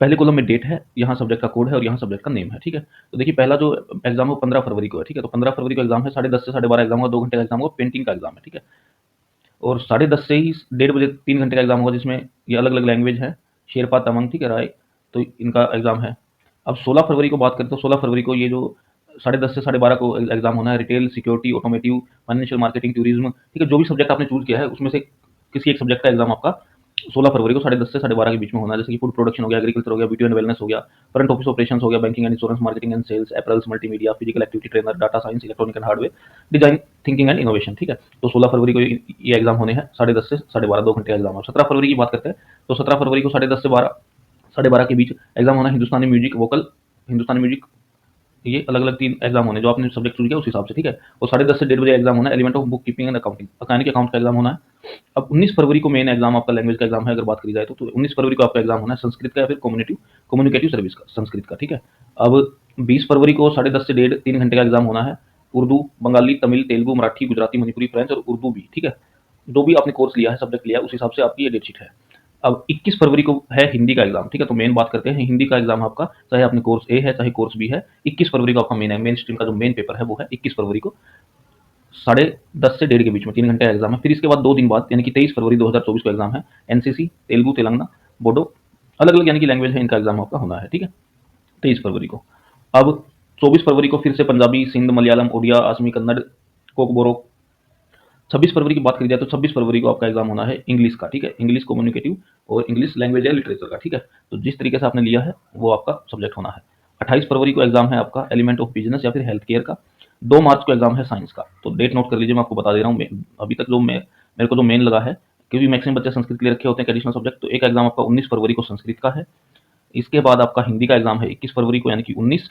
पहले कॉलम में डेट है, यहाँ सब्जेक्ट का कोड है और यहाँ सब्जेक्ट का नेम है, ठीक है। तो देखिए पहला जो एग्जाम है वो 15 फरवरी को है, ठीक है। तो 15 फरवरी को एग्जाम है, 10:30 से 12:30 एग्जाम होगा, 2 घंटे का एग्जाम होगा, पेंटिंग का एग्जाम है, ठीक है। और 10:30 से ही 1:30 बजे 3 घंटे का एग्जाम होगा, जिसमें ये अलग अलग लैंग्वेज है, शेरपा, तमंग, ठीक है, राय, तो इनका एग्जाम है। अब 16 फरवरी को बात करें तो 16 फरवरी को ये जो 10:30 से 12:30 को एग्जाम होना है, retail, security, automotive, financial marketing, tourism, ठीक है। जो भी सब्जेक्ट आपने चूज किया है उसमें से किसी एक सब्जेक्ट का एग्जाम आपका 16 फरवरी को 10:30 से 12:30 के बीच में होना है। जैसे कि फूड प्रोडक्शन हो गया, एग्रीकल्चर हो गया, ब्यूटी एंड वेलनेस हो गया, फ्रंट ऑफिस ऑपरेशंस हो गया, banking and insurance, marketing and sales, apparels, multimedia, physical activity trainer, data science, electronic and hardware, design thinking and innovation, ठीक है। तो 16 फरवरी को ये एग्जाम होने हैं, 10:30 से 12:30, 2 घंटे का एग्जाम है। 17 फरवरी की बात करते हैं तो 17 फरवरी को 10:30 से 12:30 के बीच एग्जाम होना है, हिंदुस्तानी म्यूजिक वोकल, हिंदुस्तानी म्यूजिक, ये अलग अलग 3 एग्जाम होने, जो आपने सब्जेक्ट चूज किया उस हिसाब से, ठीक है। और 10:30 से 1:30 बजे एग्जाम होना है, element of book keeping and accounting, accounting के अकाउंट का एग्जाम होना है। अब 19 फरवरी को मेन एग्जाम आपका लैंग्वेज का एग्जाम है, अगर बात करी जाए तो 19 फरवरी को आपका एग्जाम होना है संस्कृत का या फिर कम्युनिकेटिव सर्विस का, संस्कृत का, ठीक है। अब 20 फरवरी को 10:30 से 1:30 3 घंटे का एग्जाम होना है, उर्दू, बंगाली, तमिल, तेलुगु, मराठी, गुजराती, मणिपुरी, फ्रेंच और उर्दू भी, ठीक है। जो भी आपने कोर्स लिया है, सब्जेक्ट लिया है, उस हिसाब से आपकी ये डेट शीट है। अब 21 फरवरी को है हिंदी का एग्जाम, ठीक है। तो मेन बात करते हैं हिंदी का एग्जाम आपका, चाहे आपने कोर्स ए है चाहे कोर्स बी है, 21 फरवरी को आपका मेन है, मेन स्ट्रीम का जो मेन पेपर है वो है 21 फरवरी को 10:30 से 1:30 के बीच में, 3 घंटे का एग्जाम है। फिर इसके बाद 2 दिन बाद यानी कि 23 फरवरी 2024 को एग्जाम है, एनसीसी, तेलुगु, तेलंगाना, बोडो, अलग अलग यानी कि लैंग्वेज है, इनका एग्जाम आपका होना है, ठीक है, 23 फरवरी को। अब 24 फरवरी को फिर से पंजाबी, सिंध, मलयालम, उड़िया, असमी, कन्नड़, कोकबोरो। 26 फरवरी की बात करी जाए तो 26 फरवरी को आपका एग्जाम होना है इंग्लिश का, ठीक है, इंग्लिश कम्युनिकेटिव और इंग्लिश लैंग्वेज या लिटरेचर का, ठीक है। तो जिस तरीके से आपने लिया है वो आपका सब्जेक्ट होना है। 28 फरवरी को एग्जाम है आपका एलिमेंट ऑफ बिजनेस या फिर हेल्थ केयर का। 2 मार्च को एग्जाम है साइंस का। तो डेट नोट कर लीजिए, मैं आपको बता दे रहा हूँ। अभी तक जो मेरे को जो मेन लगा है, क्योंकि मैक्सिमम बच्चे संस्कृत के लिए रखे होते हैं एडिशनल सब्जेक्ट, तो एक एग्जाम आपका 19 फरवरी को संस्कृत का है। इसके बाद आपका हिंदी का एग्जाम है 21 फरवरी को, यानी कि 19,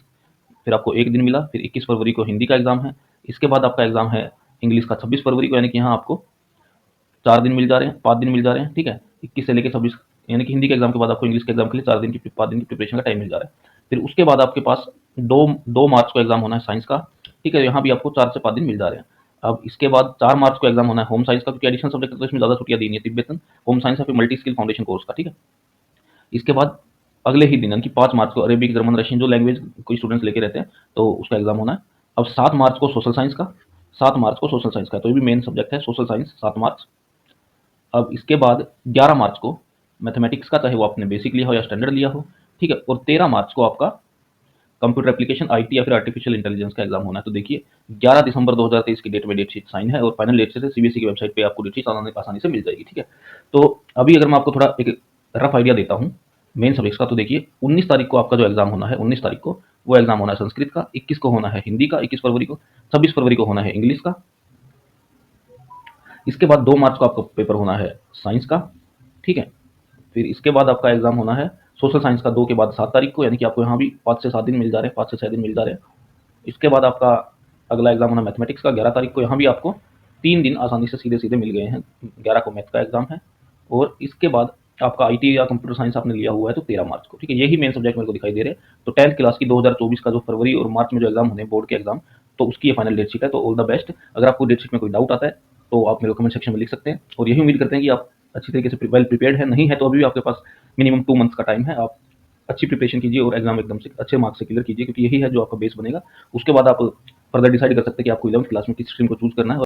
फिर आपको एक दिन मिला, फिर 21 फरवरी को हिंदी का एग्जाम है। इसके बाद आपका एग्जाम है इंग्लिश का 26 फरवरी को, यानी कि यहाँ आपको 4 दिन मिल जा रहे हैं, 5 दिन मिल जा रहे हैं, ठीक है। 21 से लेकर 26, यानी कि हिंदी के एग्जाम के बाद आपको इंग्लिश के एग्जाम के लिए 5 दिन की प्रिपरेशन का टाइम मिल जा रहा है। फिर उसके बाद आपके पास 2 मार्च को एग्जाम होना है साइंस का, ठीक है। यहाँ भी आपको 4 से 5 दिन मिल जा रहे हैं। अब इसके बाद 4 मार्च को एग्जाम होना है होम साइंस का, क्योंकि एडिशनल सब्जेक्ट तो इसमें ज़्यादा छुट्टियां दी नहीं है, तिब्बतन, होम साइंस या फिर मल्टी स्किल फाउंडेशन कोर्स का, ठीक है। इसके बाद अगले ही दिन यानी कि 5 मार्च को अरेबिक, जर्मन, रशियन, जो लैंग्वेज कोई स्टूडेंट्स लेके रहते हैं तो उसका एग्जाम होना है। अब 7 मार्च को सोशल साइंस का, 7 मार्च को सोशल साइंस का, तो ये भी मेन सब्जेक्ट है सोशल साइंस, 7 मार्च। अब इसके बाद 11 मार्च को मैथमेटिक्स का, चाहे वो आपने बेसिक लिया हो या स्टैंडर्ड लिया हो, ठीक है। और 13 मार्च को आपका कंप्यूटर एप्लीकेशन, आईटी या फिर आर्टिफिशियल इंटेलिजेंस का एग्जाम होना है। तो देखिए 11 दिसंबर 2023 की डेट में डेट शीट साइन है और फाइनल डेट से सीबीएसई की वेबसाइट पे आपको डेट शीट आसानी से मिल जाएगी, ठीक है। तो अभी अगर मैं आपको थोड़ा एक रफ आइडिया देता हूँ मेन सब्जेक्ट्स का, तो देखिए 19 तारीख को आपका जो एग्जाम होना है, 19 तारीख को वो एग्जाम होना है संस्कृत का, 21 को होना है हिंदी का, 21 फरवरी को, 26 फरवरी को होना है इंग्लिश का। इसके बाद 2 मार्च को आपका पेपर होना है साइंस का, ठीक है। फिर इसके बाद आपका एग्जाम होना है सोशल साइंस का 2 के बाद 7 तारीख को, यानी कि आपको यहाँ भी 5 से 7 दिन मिल जा रहे हैं, 5 से 6 दिन मिल जा रहे हैं। इसके बाद आपका अगला एग्जाम होना मैथमेटिक्स का 11 तारीख को, यहाँ भी आपको 3 दिन आसानी से सीधे सीधे मिल गए हैं। 11 को मैथ का एग्जाम है। और इसके बाद आपका आईटी या कंप्यूटर साइंस आपने लिया हुआ है तो 13 मार्च को, ठीक है। यही मेन सब्जेक्ट मेरे को दिखाई दे रहे हैं। तो 10th क्लास की 2024 का जो फरवरी और मार्च में जो एग्जाम होने बोर्ड के एग्जाम, तो उसकी ये फाइनल डेट शीट है। तो ऑल द बेस्ट। अगर आपको डेट शीट में कोई डाउट आता है तो आप मेरे कमेंट सेक्शन में लिख सकते हैं, और यही उम्मीद करते हैं कि आप अच्छी तरीके से वेल प्रिपेयर्ड है। नहीं है तो अभी भी आपके पास मिनिमम 2 मंथ्स का टाइम है। आप अच्छी प्रिपरेशन कीजिए और एग्जाम एकदम से अच्छे मार्क्स से क्लियर कीजिए, क्योंकि यही है जो आपका बेस बनेगा। उसके बाद आप फर्दर डिसाइड कर सकते हैं कि आपको 11th क्लास में किस स्ट्रीम को चूज करना है।